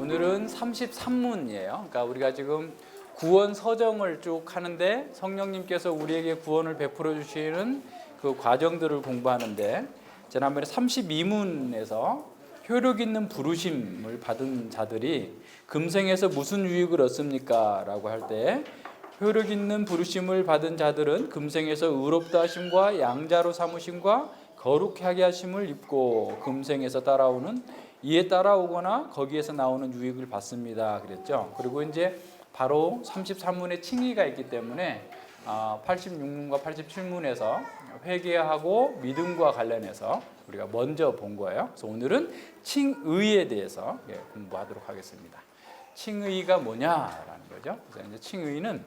오늘은 33문이에요. 그러니까 우리가 지금 구원 서정을 쭉 하는데 성령님께서 우리에게 구원을 베풀어 주시는 그 과정들을 공부하는데, 지난번에 32문에서 효력 있는 부르심을 받은 자들이 금생에서 무슨 유익을 얻습니까? 라고 할 때, 효력 있는 부르심을 받은 자들은 금생에서 의롭다 하심과 양자로 삼으심과 거룩하게 하게 하심을 입고 금생에서 따라오는 이에 따라오거나 거기에서 나오는 유익을 받습니다. 그랬죠. 그리고 이제 바로 33문의 칭의가 있기 때문에 86문과 87문에서 회개하고 믿음과 관련해서 우리가 먼저 본 거예요. 그래서 오늘은 칭의에 대해서 공부하도록 하겠습니다. 칭의가 뭐냐라는 거죠. 그래서 이제 칭의는,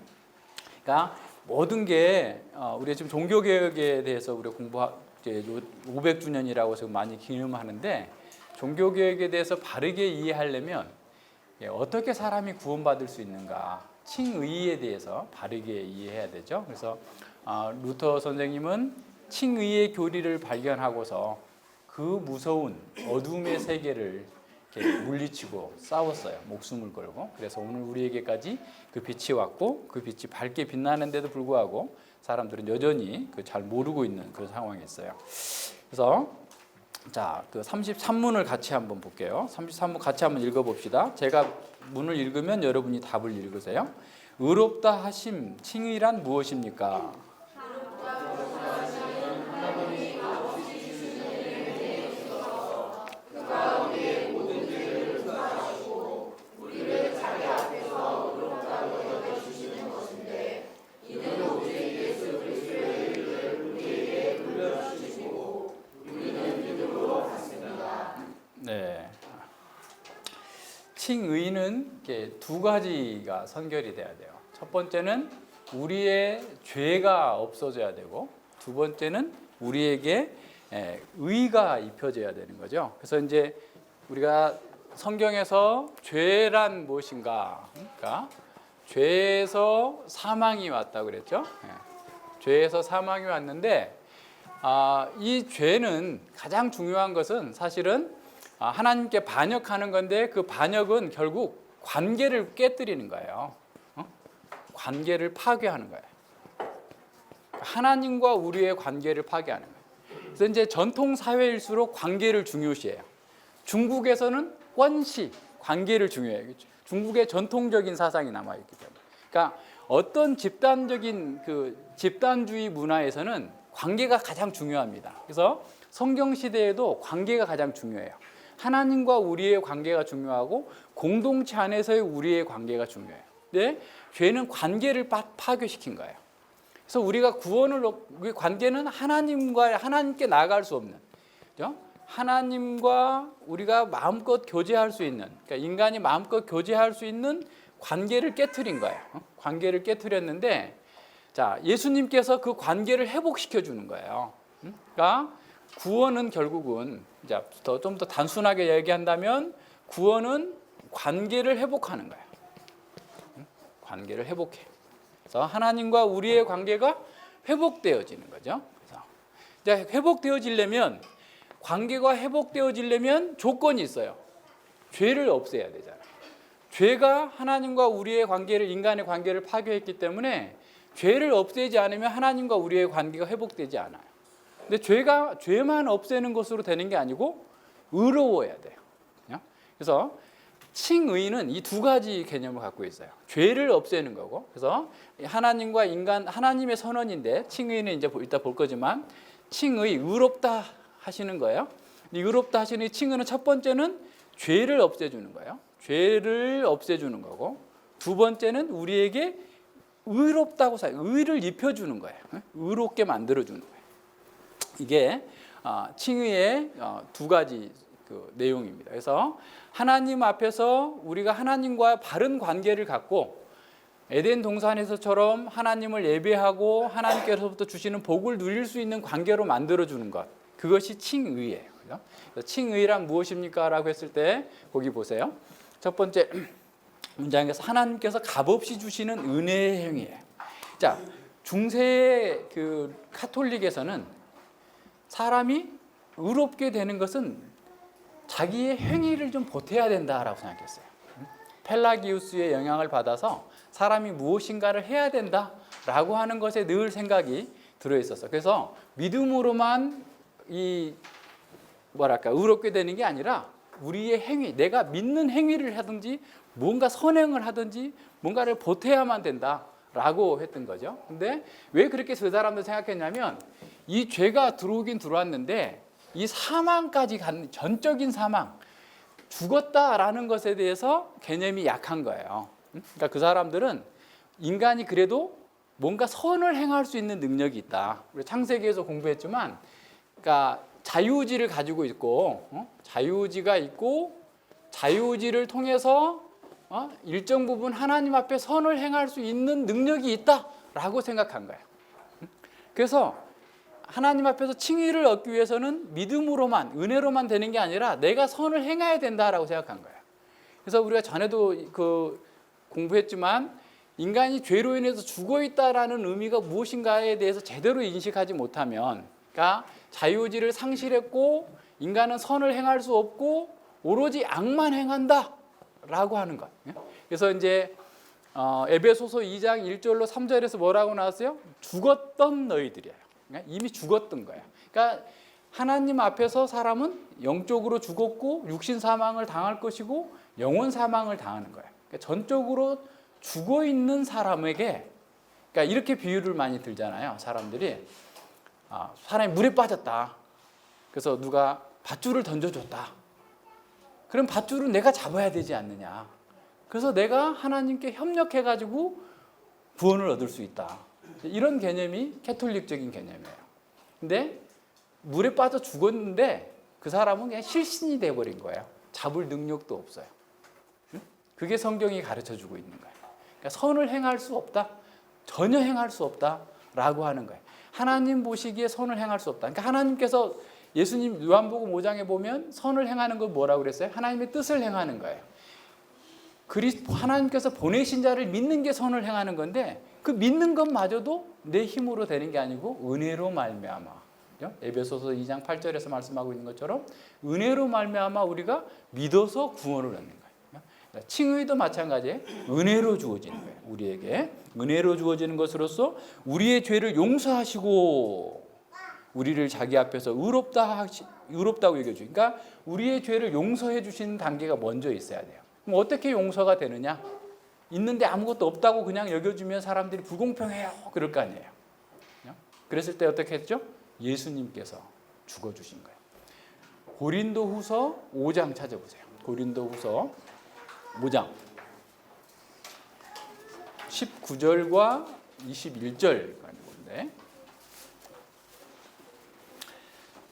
그러니까 모든 게 우리가 지금 종교개혁에 대해서 우리가 500주년이라고 지금 많이 기념하는데, 종교개혁에 대해서 바르게 이해하려면 어떻게 사람이 구원받을 수 있는가, 칭의에 대해서 바르게 이해해야 되죠. 그래서 루터 선생님은 칭의의 교리를 발견하고서 그 무서운 어둠의 세계를 물리치고 싸웠어요. 목숨을 걸고. 그래서 오늘 우리에게까지 그 빛이 왔고, 그 빛이 밝게 빛나는데도 불구하고 사람들은 여전히 잘 모르고 있는 그런 상황이 있어요. 그래서 자, 그 33문을 같이 한번 볼게요. 33문 같이 한번 읽어봅시다. 제가 문을 읽으면 여러분이 답을 읽으세요. 의롭다 하심, 칭의란 무엇입니까? 네. 칭의는 이렇게 두 가지가 선결이 돼야 돼요. 첫 번째는 우리의 죄가 없어져야 되고, 두 번째는 우리에게 의가 입혀져야 되는 거죠. 그래서 이제 우리가 성경에서 죄란 무엇인가, 그러니까 죄에서 사망이 왔다고 그랬죠. 죄에서 사망이 왔는데, 이 죄는 가장 중요한 것은 사실은 하나님께 반역하는 건데, 그 반역은 결국 관계를 깨뜨리는 거예요. 관계를 파괴하는 거예요. 하나님과 우리의 관계를 파괴하는 거예요. 그래서 이제 전통 사회일수록 관계를 중요시해요. 중국에서는 원시 관계를 중요해요. 중국의 전통적인 사상이 남아 있기 때문에. 그러니까 어떤 집단적인 집단주의 문화에서는 관계가 가장 중요합니다. 그래서 성경 시대에도 관계가 가장 중요해요. 하나님과 우리의 관계가 중요하고 공동체 안에서의 우리의 관계가 중요해요. 근데 죄는 관계를 파괴시킨 거예요. 그래서 우리가 우리 관계는 하나님께 나아갈 수 없는, 그렇죠? 하나님과 우리가 마음껏 교제할 수 있는, 그러니까 인간이 마음껏 교제할 수 있는 관계를 깨트린 거예요. 관계를 깨트렸는데, 자, 예수님께서 그 관계를 회복시켜 주는 거예요. 그러니까 구원은 결국은 좀 더 단순하게 얘기한다면, 구원은 관계를 회복하는 거예요. 관계를 회복해. 그래서 하나님과 우리의 관계가 회복되어지는 거죠. 그래서 이제 관계가 회복되어지려면 조건이 있어요. 죄를 없애야 되잖아요. 죄가 하나님과 우리의 관계를, 인간의 관계를 파괴했기 때문에 죄를 없애지 않으면 하나님과 우리의 관계가 회복되지 않아요. 근데 죄만 없애는 것으로 되는 게 아니고 의로워야 돼요. 그래서 칭의는 이 두 가지 개념을 갖고 있어요. 죄를 없애는 거고, 그래서 하나님과 인간, 하나님의 선언인데, 칭의는 이제 이따 볼 거지만, 의롭다 하시는 거예요. 이 의롭다 하시는 이 칭의는 첫 번째는 죄를 없애주는 거예요. 죄를 없애주는 거고, 두 번째는 우리에게 의롭다고 의를 입혀주는 거예요. 의롭게 만들어주는 거예요. 이게 칭의의 두 가지 내용입니다. 그래서 하나님 앞에서 우리가 하나님과 바른 관계를 갖고, 에덴 동산에서처럼 하나님을 예배하고 하나님께서부터 주시는 복을 누릴 수 있는 관계로 만들어주는 것, 그것이 칭의예요. 그래서 칭의란 무엇입니까? 라고 했을 때 거기 보세요. 첫 번째 문장에서 하나님께서 값없이 주시는 은혜의 행위예요. 자, 중세 카톨릭에서는 사람이 의롭게 되는 것은 자기의 행위를 좀 보태야 된다라고 생각했어요. 펠라기우스의 영향을 받아서 사람이 무엇인가를 해야 된다라고 하는 것에 늘 생각이 들어 있었어. 그래서 믿음으로만 의롭게 되는 게 아니라 우리의 행위, 내가 믿는 행위를 하든지 뭔가 선행을 하든지 뭔가를 보태야만 된다라고 했던 거죠. 근데 왜 그렇게 그 사람들 생각했냐면 이 죄가 들어오긴 들어왔는데 이 사망까지 간 전적인 사망, 죽었다라는 것에 대해서 개념이 약한 거예요. 그러니까 그 사람들은 인간이 그래도 뭔가 선을 행할 수 있는 능력이 있다. 우리 창세기에서 공부했지만, 그러니까 자유의지를 가지고 있고, 자유의지가 있고, 자유의지를 통해서 일정 부분 하나님 앞에 선을 행할 수 있는 능력이 있다라고 생각한 거예요. 그래서 하나님 앞에서 칭의를 얻기 위해서는 믿음으로만, 은혜로만 되는 게 아니라 내가 선을 행해야 된다라고 생각한 거예요. 그래서 우리가 전에도 공부했지만 인간이 죄로 인해서 죽어 있다라는 의미가 무엇인가에 대해서 제대로 인식하지 못하면, 그러니까 자유의지를 상실했고 인간은 선을 행할 수 없고 오로지 악만 행한다라고 하는 것. 그래서 이제 에베소서 2장 1절로 3절에서 뭐라고 나왔어요? 죽었던 너희들이에요. 이미 죽었던 거예요. 그러니까 하나님 앞에서 사람은 영적으로 죽었고 육신 사망을 당할 것이고 영혼 사망을 당하는 거예요. 그러니까 전적으로 죽어 있는 사람에게, 그러니까 이렇게 비유를 많이 들잖아요. 사람들이 사람이 물에 빠졌다. 그래서 누가 밧줄을 던져줬다. 그럼 밧줄은 내가 잡아야 되지 않느냐. 그래서 내가 하나님께 협력해가지고 구원을 얻을 수 있다. 이런 개념이 캐톨릭적인 개념이에요. 근데 물에 빠져 죽었는데 그 사람은 그냥 실신이 돼버린 거예요. 잡을 능력도 없어요. 그게 성경이 가르쳐주고 있는 거예요. 그러니까 선을 행할 수 없다. 전혀 행할 수 없다라고 하는 거예요. 하나님 보시기에 선을 행할 수 없다. 그러니까 하나님께서 예수님 요한복음 5장에 보면 선을 행하는 건 뭐라고 그랬어요? 하나님의 뜻을 행하는 거예요. 하나님께서 보내신 자를 믿는 게 선을 행하는 건데 그 믿는 것마저도 내 힘으로 되는 게 아니고 은혜로 말미암아. 에베소서 2장 8절에서 말씀하고 있는 것처럼 은혜로 말미암아 우리가 믿어서 구원을 얻는 거예요. 칭의도 마찬가지예요. 은혜로 주어지는 거예요. 우리에게 은혜로 주어지는 것으로서 우리의 죄를 용서하시고 우리를 자기 앞에서 의롭다고 여겨주니까, 그러니까 우리의 죄를 용서해 주시는 단계가 먼저 있어야 돼요. 그럼 어떻게 용서가 되느냐? 있는데 아무것도 없다고 그냥 여겨주면 사람들이 불공평해요. 그럴 거 아니에요. 그랬을 때 어떻게 했죠? 예수님께서 죽어주신 거예요. 고린도후서 5장 찾아보세요. 고린도후서 5장 19절과 21절 가지고인데,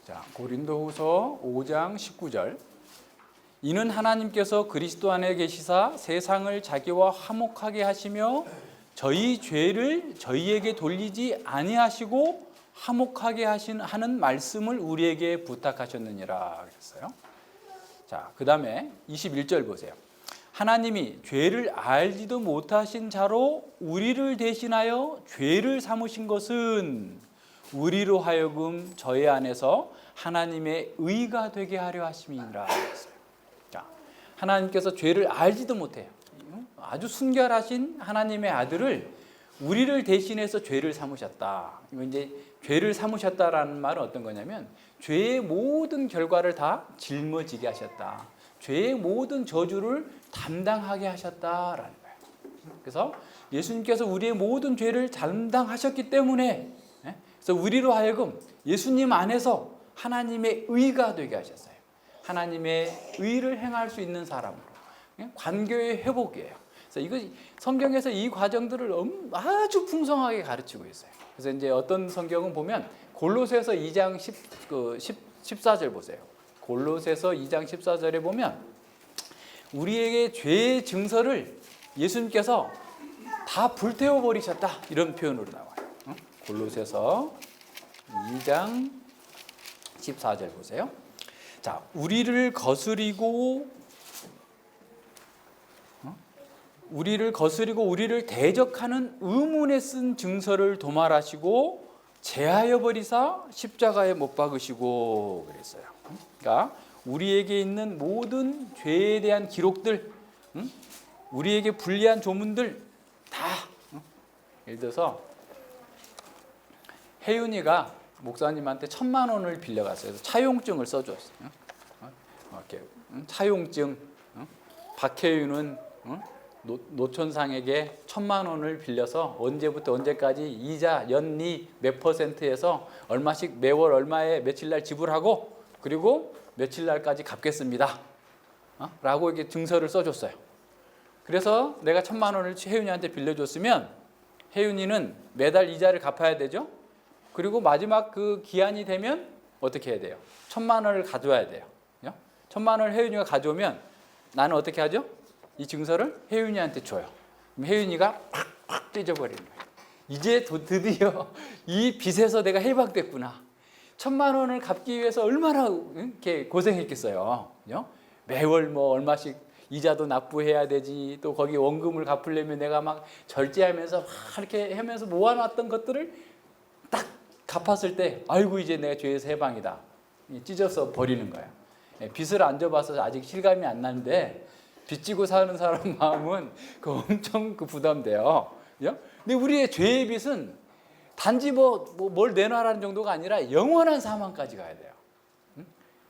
자, 고린도후서 5장 19절. 이는 하나님께서 그리스도 안에 계시사 세상을 자기와 화목하게 하시며 저희 죄를 저희에게 돌리지 아니하시고 화목하게 하는 말씀을 우리에게 부탁하셨느니라 그랬어요. 자, 그 다음에 21절 보세요. 하나님이 죄를 알지도 못하신 자로 우리를 대신하여 죄를 삼으신 것은 우리로 하여금 저희 안에서 하나님의 의가 되게 하려 하심이니라 그랬어요. 자, 하나님께서 죄를 알지도 못해요. 아주 순결하신 하나님의 아들을 우리를 대신해서 죄를 삼으셨다. 이제 죄를 삼으셨다라는 말은 어떤 거냐면 죄의 모든 결과를 다 짊어지게 하셨다. 죄의 모든 저주를 담당하게 하셨다라는 거예요. 그래서 예수님께서 우리의 모든 죄를 담당하셨기 때문에, 그래서 우리로 하여금 예수님 안에서 하나님의 의가 되게 하셨어요. 하나님의 의를 행할 수 있는 사람으로. 관계의 회복이에요. 그래서 이거 성경에서 이 과정들을 아주 풍성하게 가르치고 있어요. 그래서 이제 어떤 성경은 보면 골로새서 2장 14절 보세요. 골로새서 2장 14절에 보면 우리에게 죄의 증서를 예수님께서 다 불태워 버리셨다, 이런 표현으로 나와요. 골로새서 2장 14절 보세요. 자, 우리를 거스리고 우리를 대적하는 의문에 쓴 증서를 도말하시고 제하여 버리사 십자가에 못 박으시고 그랬어요. 그러니까 우리에게 있는 모든 죄에 대한 기록들, 우리에게 불리한 조문들 다 예를 들어서 혜윤이가 목사님한테 1,000만 원을 빌려갔어요. 그래서 차용증을 써줬어요. 이렇게 차용증. 박혜윤은 노천상에게 1,000만 원을 빌려서 언제부터 언제까지 이자 연리 몇 %에서 얼마씩 매월 얼마에 며칠 날 지불하고 그리고 며칠 날까지 갚겠습니다. 라고 이렇게 증서를 써줬어요. 그래서 내가 1,000만 원을 혜윤이한테 빌려줬으면 혜윤이는 매달 이자를 갚아야 되죠. 그리고 마지막 그 기한이 되면 어떻게 해야 돼요? 1,000만 원을 가져와야 돼요. 1,000만 원을 혜윤이가 가져오면 나는 어떻게 하죠? 이 증서를 혜윤이한테 줘요. 그럼 혜윤이가 팍팍 떼져버리는 거예요. 이제 드디어 이 빚에서 내가 해방됐구나. 1,000만 원을 갚기 위해서 얼마나 이렇게 고생했겠어요. 매월 뭐 얼마씩 이자도 납부해야 되지. 또 거기 원금을 갚으려면 내가 막 절제하면서 막 이렇게 하면서 모아놨던 것들을 딱 갚았을 때 아이고 이제 내가 죄에서 해방이다. 찢어서 버리는 거예요. 빚을 안 져봐서 아직 실감이 안 나는데 빚지고 사는 사람 마음은 엄청 부담돼요. 근데 우리의 죄의 빚은 단지 뭘 내놔라는 정도가 아니라 영원한 사망까지 가야 돼요.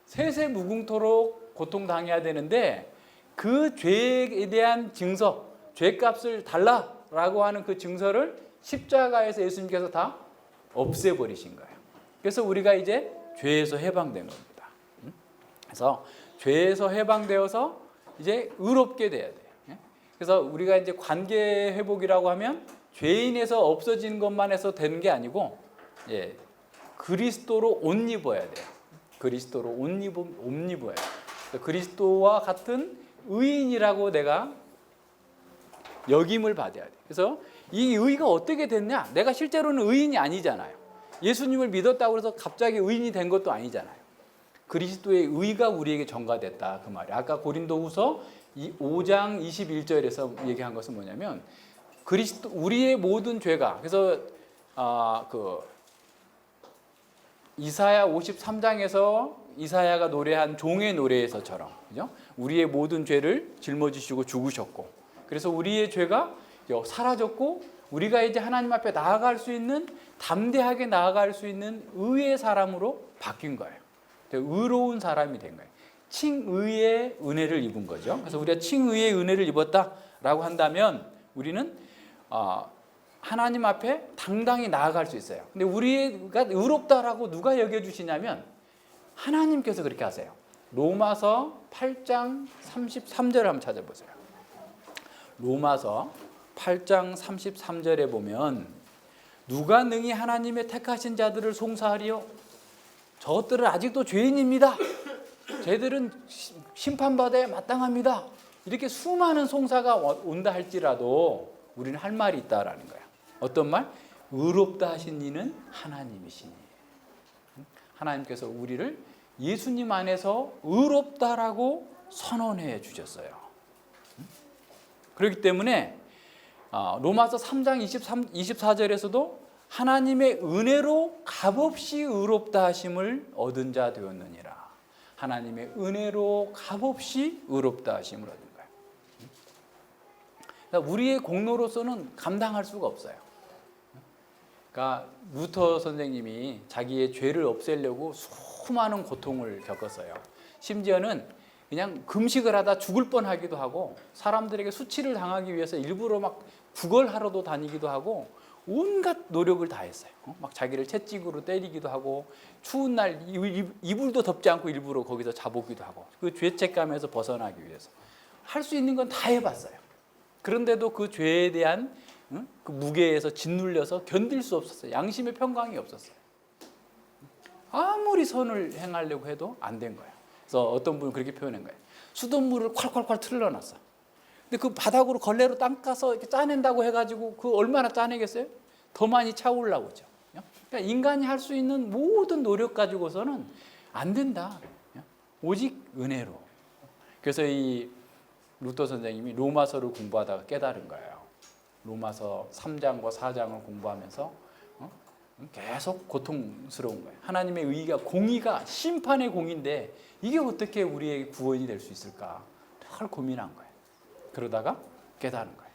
세세 무궁토록 고통당해야 되는데 그 죄에 대한 증서, 죄값을 달라라고 하는 그 증서를 십자가에서 예수님께서 다 없애버리신 거예요. 그래서 우리가 이제 죄에서 해방된 겁니다. 그래서 죄에서 해방되어서 이제 의롭게 돼야 돼요. 그래서 우리가 이제 관계 회복이라고 하면 죄인에서 없어지는 것만 해서 되는 게 아니고 그리스도로 옷 입어야 돼요. 그리스도로 옷 입어야 돼요. 그리스도와 같은 의인이라고 내가 역임을 받아야 돼요. 그래서 이 의가 어떻게 됐냐? 내가 실제로는 의인이 아니잖아요. 예수님을 믿었다고 해서 갑자기 의인이 된 것도 아니잖아요. 그리스도의 의가 우리에게 전가됐다 그 말이에요. 아까 고린도후서 5장 21절에서 얘기한 것은 뭐냐면 그리스도 우리의 모든 죄가 그래서 이사야 53장에서 이사야가 노래한 종의 노래에서처럼 그죠? 우리의 모든 죄를 짊어지시고 죽으셨고 그래서 우리의 죄가 사라졌고 우리가 이제 하나님 앞에 나아갈 수 있는 담대하게 나아갈 수 있는 의의 사람으로 바뀐 거예요. 의로운 사람이 된 거예요. 칭의의 은혜를 입은 거죠. 그래서 우리가 칭의의 은혜를 입었다라고 한다면 우리는 하나님 앞에 당당히 나아갈 수 있어요. 근데 우리가 의롭다라고 누가 여겨주시냐면 하나님께서 그렇게 하세요. 로마서 8장 33절 한번 찾아보세요. 로마서 8장 33절에 보면 누가 능히 하나님의 택하신 자들을 송사하리요? 저것들은 아직도 죄인입니다. 쟤들은 심판받아야 마땅합니다. 이렇게 수많은 송사가 온다 할지라도 우리는 할 말이 있다라는 거야. 어떤 말? 의롭다 하신 이는 하나님이시니. 하나님께서 우리를 예수님 안에서 의롭다라고 선언해 주셨어요. 그렇기 때문에 로마서 3장 24절에서도 하나님의 은혜로 값없이 의롭다 하심을 얻은 자 되었느니라. 하나님의 은혜로 값없이 의롭다 하심을 얻은 거예요. 그러니까 우리의 공로로서는 감당할 수가 없어요. 그러니까 루터 선생님이 자기의 죄를 없애려고 수많은 고통을 겪었어요. 심지어는 그냥 금식을 하다 죽을 뻔하기도 하고 사람들에게 수치를 당하기 위해서 일부러 막 구걸하러도 다니기도 하고 온갖 노력을 다했어요. 막 자기를 채찍으로 때리기도 하고 추운 날 이불도 덮지 않고 일부러 거기서 자보기도 하고 그 죄책감에서 벗어나기 위해서 할 수 있는 건 다 해봤어요. 그런데도 그 죄에 대한 그 무게에서 짓눌려서 견딜 수 없었어요. 양심의 평강이 없었어요. 아무리 선을 행하려고 해도 안 된 거예요. 그래서 어떤 분은 그렇게 표현한 거예요. 수돗물을 콸콸콸 틀어놨어. 근데 그 바닥으로 걸레로 닦아서 이렇게 짜낸다고 해가지고 그 얼마나 짜내겠어요? 더 많이 차올라오죠. 그러니까 인간이 할 수 있는 모든 노력 가지고서는 안 된다. 오직 은혜로. 그래서 이 루터 선생님이 로마서를 공부하다가 깨달은 거예요. 로마서 3장과 4장을 공부하면서 계속 고통스러운 거예요. 하나님의 의의가 공의가 심판의 공인데 이게 어떻게 우리에게 구원이 될 수 있을까? 늘 고민한 거예요. 그러다가 깨달은 거예요.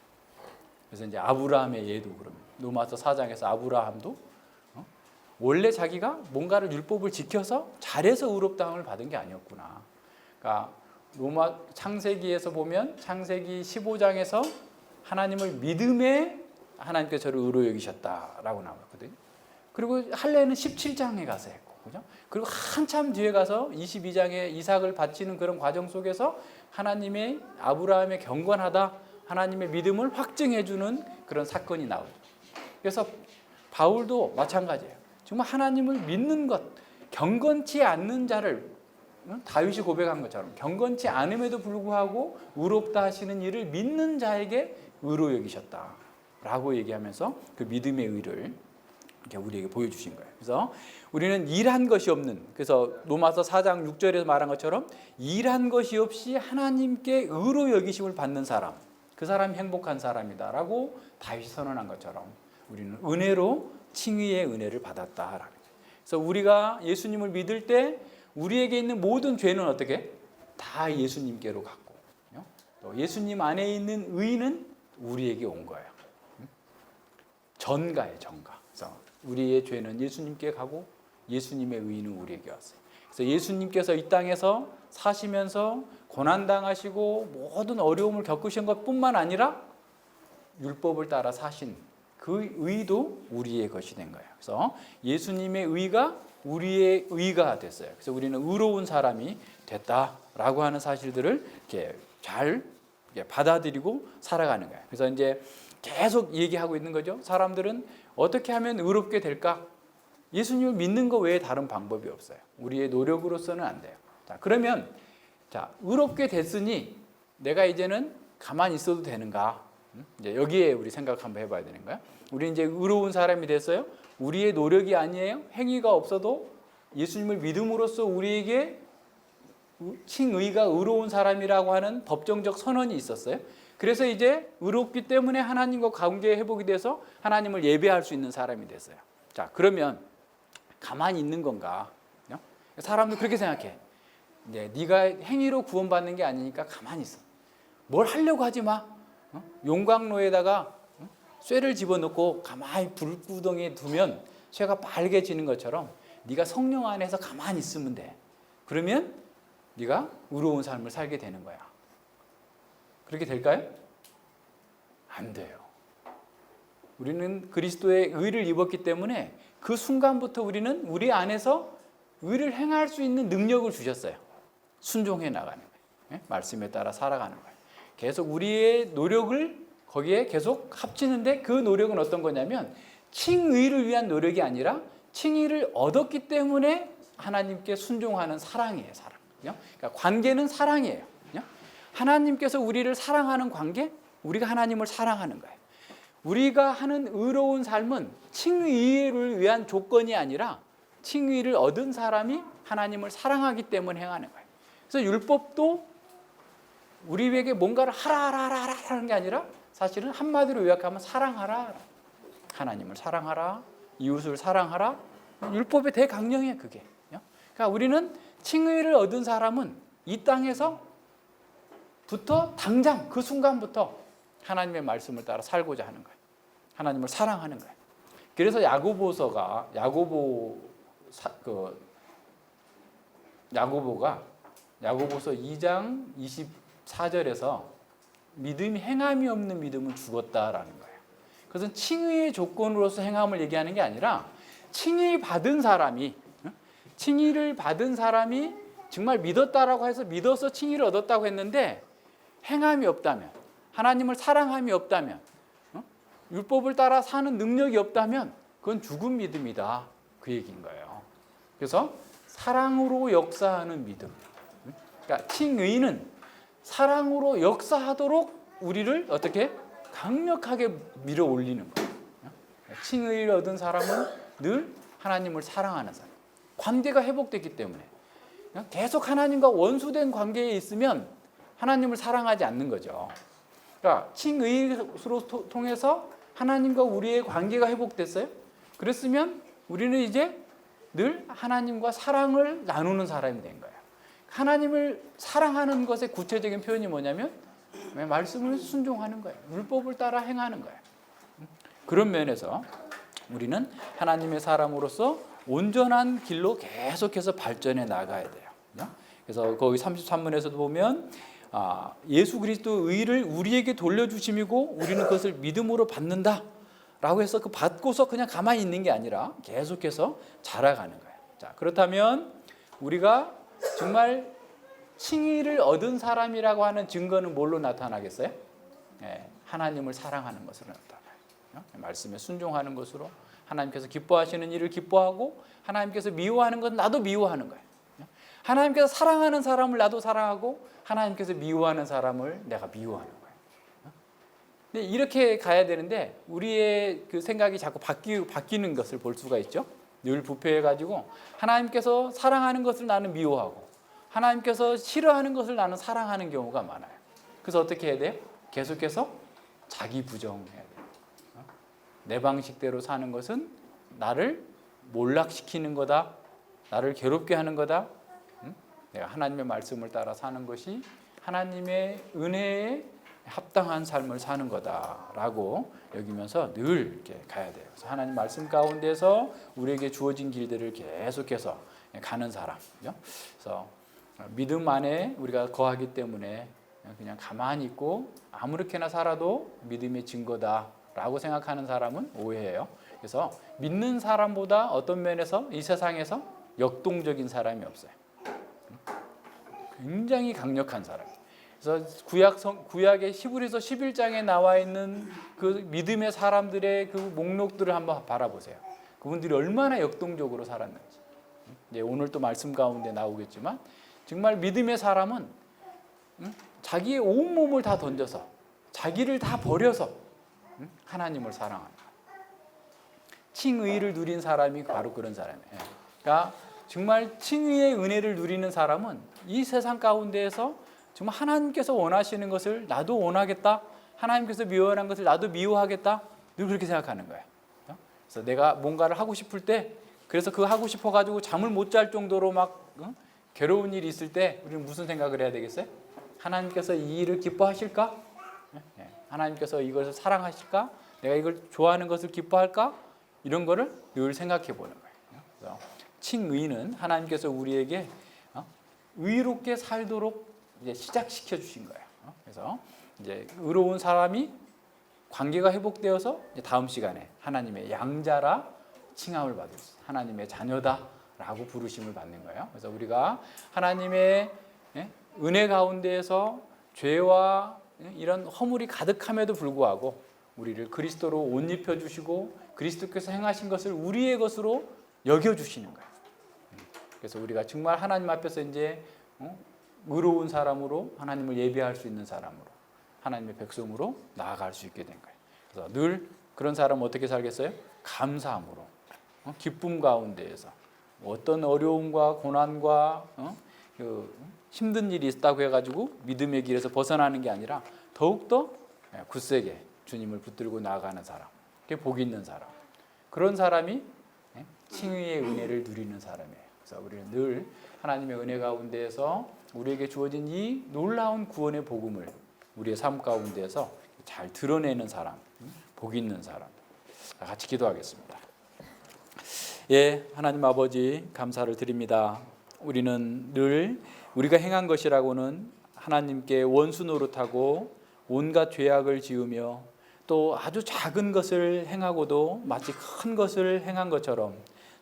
그래서 이제 아브라함의 예도 그러면 로마서 4장에서 아브라함도 원래 자기가 뭔가를 율법을 지켜서 잘해서 의롭다함을 받은 게 아니었구나. 그러니까 로마 창세기에서 보면 창세기 15장에서 하나님을 믿음에 하나님께서 저를 의로 여기셨다라고 나왔거든요. 그리고 할례는 17장에 가서 했고, 그죠? 그리고 한참 뒤에 가서 22장에 이삭을 바치는 그런 과정 속에서 하나님의 아브라함의 경건하다, 하나님의 믿음을 확증해주는 그런 사건이 나오죠. 그래서 바울도 마찬가지예요. 정말 하나님을 믿는 것, 경건치 않는 자를 다윗이 고백한 것처럼 경건치 않음에도 불구하고 의롭다 하시는 이를 믿는 자에게 의로 여기셨다라고 얘기하면서 그 믿음의 의를 이렇게 우리에게 보여주신 거예요. 그래서 우리는 일한 것이 없는, 그래서 로마서 4장 6절에서 말한 것처럼 일한 것이 없이 하나님께 의로 여기심을 받는 사람, 그 사람이 행복한 사람이다라고 다윗이 선언한 것처럼 우리는 은혜로 칭의의 은혜를 받았다라는 거예요. 그래서 우리가 예수님을 믿을 때 우리에게 있는 모든 죄는 어떻게? 다 예수님께로 갔고, 또 예수님 안에 있는 의는 우리에게 온 거예요. 전가예요, 전가. 그래서 우리의 죄는 예수님께 가고 예수님의 의는 우리에게 왔어요. 그래서 예수님께서 이 땅에서 사시면서 고난당하시고 모든 어려움을 겪으신 것뿐만 아니라 율법을 따라 사신 그 의도 우리의 것이 된 거예요. 그래서 예수님의 의가 우리의 의가 됐어요. 그래서 우리는 의로운 사람이 됐다라고 하는 사실들을 이렇게 잘 받아들이고 살아가는 거예요. 그래서 이제 계속 얘기하고 있는 거죠. 사람들은 어떻게 하면 의롭게 될까? 예수님을 믿는 거 외에 다른 방법이 없어요. 우리의 노력으로서는 안 돼요. 자, 그러면 의롭게 됐으니 내가 이제는 가만히 있어도 되는가? 이제 여기에 우리 생각 한번 해봐야 되는 거야. 우리 이제 의로운 사람이 됐어요. 우리의 노력이 아니에요. 행위가 없어도 예수님을 믿음으로써 우리에게 칭의가 의로운 사람이라고 하는 법정적 선언이 있었어요. 그래서 이제 의롭기 때문에 하나님과 관계 회복이 돼서 하나님을 예배할 수 있는 사람이 됐어요. 자, 그러면 가만히 있는 건가? 사람들 그렇게 생각해. 네가 행위로 구원받는 게 아니니까 가만히 있어. 뭘 하려고 하지 마. 용광로에다가 쇠를 집어넣고 가만히 불구덩이에 두면 쇠가 빨개지는 것처럼 네가 성령 안에서 가만히 있으면 돼. 그러면 네가 의로운 삶을 살게 되는 거야. 그렇게 될까요? 안 돼요. 우리는 그리스도의 의를 입었기 때문에 그 순간부터 우리는 우리 안에서 의를 행할 수 있는 능력을 주셨어요. 순종해 나가는 거예요. 말씀에 따라 살아가는 거예요. 계속 우리의 노력을 거기에 계속 합치는데 그 노력은 어떤 거냐면 칭의를 위한 노력이 아니라 칭의를 얻었기 때문에 하나님께 순종하는 사랑이에요. 사랑. 그러니까 관계는 사랑이에요. 하나님께서 우리를 사랑하는 관계, 우리가 하나님을 사랑하는 거예요. 우리가 하는 의로운 삶은 칭의를 위한 조건이 아니라 칭의를 얻은 사람이 하나님을 사랑하기 때문에 행하는 거예요. 그래서 율법도 우리에게 뭔가를 하라 하는 게 아니라 사실은 한마디로 요약하면 사랑하라. 하나님을 사랑하라. 이웃을 사랑하라. 율법의 대강령이에요, 그게. 그러니까 우리는 칭의를 얻은 사람은 이 땅에서부터 당장 그 순간부터 하나님의 말씀을 따라 살고자 하는 거예요. 하나님을 사랑하는 거예요. 그래서 야고보가 야고보서 2장 24절에서 믿음이 행함이 없는 믿음은 죽었다라는 거예요. 그것은 칭의의 조건으로서 행함을 얘기하는 게 아니라 칭의를 받은 사람이 정말 믿었다라고 해서 믿어서 칭의를 얻었다고 했는데 행함이 없다면, 하나님을 사랑함이 없다면, 율법을 따라 사는 능력이 없다면 그건 죽은 믿음이다, 그 얘기인 거예요. 그래서 사랑으로 역사하는 믿음, 그러니까 칭의는 사랑으로 역사하도록 우리를 어떻게 강력하게 밀어 올리는 거예요. 칭의를 얻은 사람은 늘 하나님을 사랑하는 사람, 관계가 회복됐기 때문에. 계속 하나님과 원수된 관계에 있으면 하나님을 사랑하지 않는 거죠. 그러니까 칭의로 통해서 하나님과 우리의 관계가 회복됐어요. 그랬으면 우리는 이제 늘 하나님과 사랑을 나누는 사람이 된 거예요. 하나님을 사랑하는 것의 구체적인 표현이 뭐냐면 말씀을 순종하는 거예요. 율법을 따라 행하는 거예요. 그런 면에서 우리는 하나님의 사람으로서 온전한 길로 계속해서 발전해 나가야 돼요. 그래서 거기 33문에서도 보면 예수 그리스도 의를 우리에게 돌려주심이고 우리는 그것을 믿음으로 받는다 라고 해서 그 받고서 그냥 가만히 있는 게 아니라 계속해서 자라가는 거예요. 자, 그렇다면 우리가 정말 칭의를 얻은 사람이라고 하는 증거는 뭘로 나타나겠어요? 하나님을 사랑하는 것으로 나타나요. 말씀에 순종하는 것으로, 하나님께서 기뻐하시는 일을 기뻐하고 하나님께서 미워하는 것 나도 미워하는 거예요. 하나님께서 사랑하는 사람을 나도 사랑하고 하나님께서 미워하는 사람을 내가 미워하는 거예요. 근데 이렇게 가야 되는데 우리의 그 생각이 자꾸 바뀌는 것을 볼 수가 있죠. 늘 부패해가지고 하나님께서 사랑하는 것을 나는 미워하고 하나님께서 싫어하는 것을 나는 사랑하는 경우가 많아요. 그래서 어떻게 해야 돼요? 계속해서 자기 부정해야 돼요. 내 방식대로 사는 것은 나를 몰락시키는 거다. 나를 괴롭게 하는 거다. 내가 하나님의 말씀을 따라 사는 것이 하나님의 은혜에 합당한 삶을 사는 거다라고 여기면서 늘 이렇게 가야 돼요. 그래서 하나님 말씀 가운데서 우리에게 주어진 길들을 계속해서 가는 사람. 그래서 믿음 안에 우리가 거하기 때문에 그냥 가만히 있고 아무렇게나 살아도 믿음의 증거다라고 생각하는 사람은 오해예요. 그래서 믿는 사람보다 어떤 면에서 이 세상에서 역동적인 사람이 없어요. 굉장히 강력한 사람. 그래서 구약의 히브리서 11장에 나와 있는 그 믿음의 사람들의 그 목록들을 한번 바라보세요. 그분들이 얼마나 역동적으로 살았는지. 이제 오늘 또 말씀 가운데 나오겠지만 정말 믿음의 사람은 자기의 온 몸을 다 던져서 자기를 다 버려서 하나님을 사랑합니다. 칭의를 누린 사람이 바로 그런 사람이에요. 그러니까 정말 칭의의 은혜를 누리는 사람은 이 세상 가운데에서 정말 하나님께서 원하시는 것을 나도 원하겠다. 하나님께서 미워하는 것을 나도 미워하겠다. 늘 그렇게 생각하는 거예요. 그래서 내가 뭔가를 하고 싶을 때 그래서 그 하고 싶어가지고 잠을 못 잘 정도로 막 괴로운 일이 있을 때 우리는 무슨 생각을 해야 되겠어요? 하나님께서 이 일을 기뻐하실까? 하나님께서 이것을 사랑하실까? 내가 이걸 좋아하는 것을 기뻐할까? 이런 거를 늘 생각해 보는 거예요. 그래서 칭의는 하나님께서 우리에게 의롭게 살도록 이제 시작시켜 주신 거예요. 그래서 이제 의로운 사람이 관계가 회복되어서 이제 다음 시간에 하나님의 양자라 칭함을 받을 수, 하나님의 자녀다라고 부르심을 받는 거예요. 그래서 우리가 하나님의 은혜 가운데에서 죄와 이런 허물이 가득함에도 불구하고 우리를 그리스도로 옷 입혀 주시고 그리스도께서 행하신 것을 우리의 것으로 여겨 주시는 거예요. 그래서 우리가 정말 하나님 앞에서 이제 의로운 사람으로 하나님을 예배할 수 있는 사람으로 하나님의 백성으로 나아갈 수 있게 된 거예요. 그래서 늘 그런 사람은 어떻게 살겠어요? 감사함으로 기쁨 가운데에서 어떤 어려움과 고난과 힘든 일이 있다고 해가지고 믿음의 길에서 벗어나는 게 아니라 더욱더 굳세게 주님을 붙들고 나아가는 사람, 그게 복 있는 사람, 그런 사람이 칭의의 은혜를 누리는 사람이에요. 그래서 우리는 늘 하나님의 은혜 가운데에서 우리에게 주어진 이 놀라운 구원의 복음을 우리의 삶 가운데에서 잘 드러내는 사람, 복 있는 사람. 같이 기도하겠습니다. 예, 하나님 아버지 감사를 드립니다. 우리는 늘 우리가 행한 것이라고는 하나님께 원수 노릇하고 온갖 죄악을 지으며 또 아주 작은 것을 행하고도 마치 큰 것을 행한 것처럼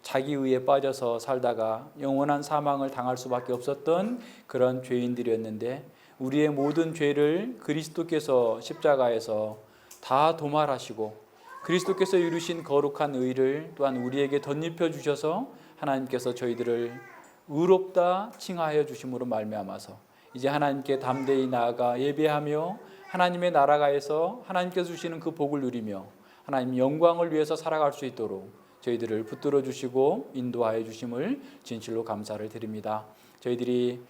자기 의에 빠져서 살다가 영원한 사망을 당할 수밖에 없었던 그런 죄인들이었는데 우리의 모든 죄를 그리스도께서 십자가에서 다 도말하시고 그리스도께서 이루신 거룩한 의를 또한 우리에게 덧입혀 주셔서 하나님께서 저희들을 의롭다 칭하여 주심으로 말미암아서 이제 하나님께 담대히 나아가 예배하며 하나님의 나라가에서 하나님께서 주시는 그 복을 누리며 하나님 영광을 위해서 살아갈 수 있도록 저희들을 붙들어 주시고 인도하여 주심을 진실로 감사를 드립니다. 저희들이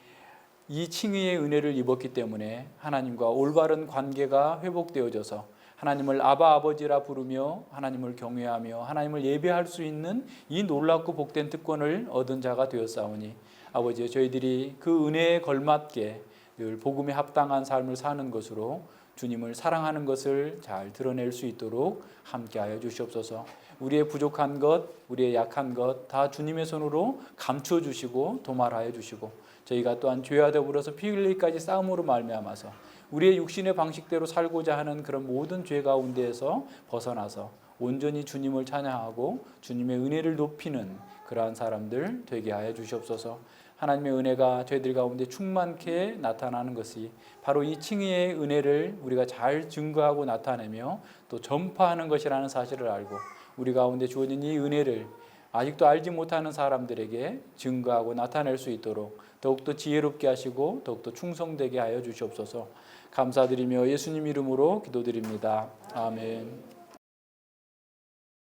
이 칭의의 은혜를 입었기 때문에 하나님과 올바른 관계가 회복되어져서 하나님을 아바 아버지라 부르며 하나님을 경외하며 하나님을 예배할 수 있는 이 놀랍고 복된 특권을 얻은 자가 되었사오니 아버지여 저희들이 그 은혜에 걸맞게 늘 복음에 합당한 삶을 사는 것으로 주님을 사랑하는 것을 잘 드러낼 수 있도록 함께하여 주시옵소서. 우리의 부족한 것, 우리의 약한 것 다 주님의 손으로 감추어 주시고 도말하여 주시고, 저희가 또한 죄와 더불어서 피 흘리기까지 싸움으로 말미암아서 우리의 육신의 방식대로 살고자 하는 그런 모든 죄 가운데에서 벗어나서 온전히 주님을 찬양하고 주님의 은혜를 높이는 그러한 사람들 되게 하여 주시옵소서. 하나님의 은혜가 저희들 가운데 충만케 나타나는 것이 바로 이 칭의의 은혜를 우리가 잘 증거하고 나타내며 또 전파하는 것이라는 사실을 알고, 우리 가운데 주어진 이 은혜를 아직도 알지 못하는 사람들에게 증거하고 나타낼 수 있도록 더욱더 지혜롭게 하시고 더욱더 충성되게 하여 주시옵소서. 감사드리며 예수님 이름으로 기도드립니다. 아멘.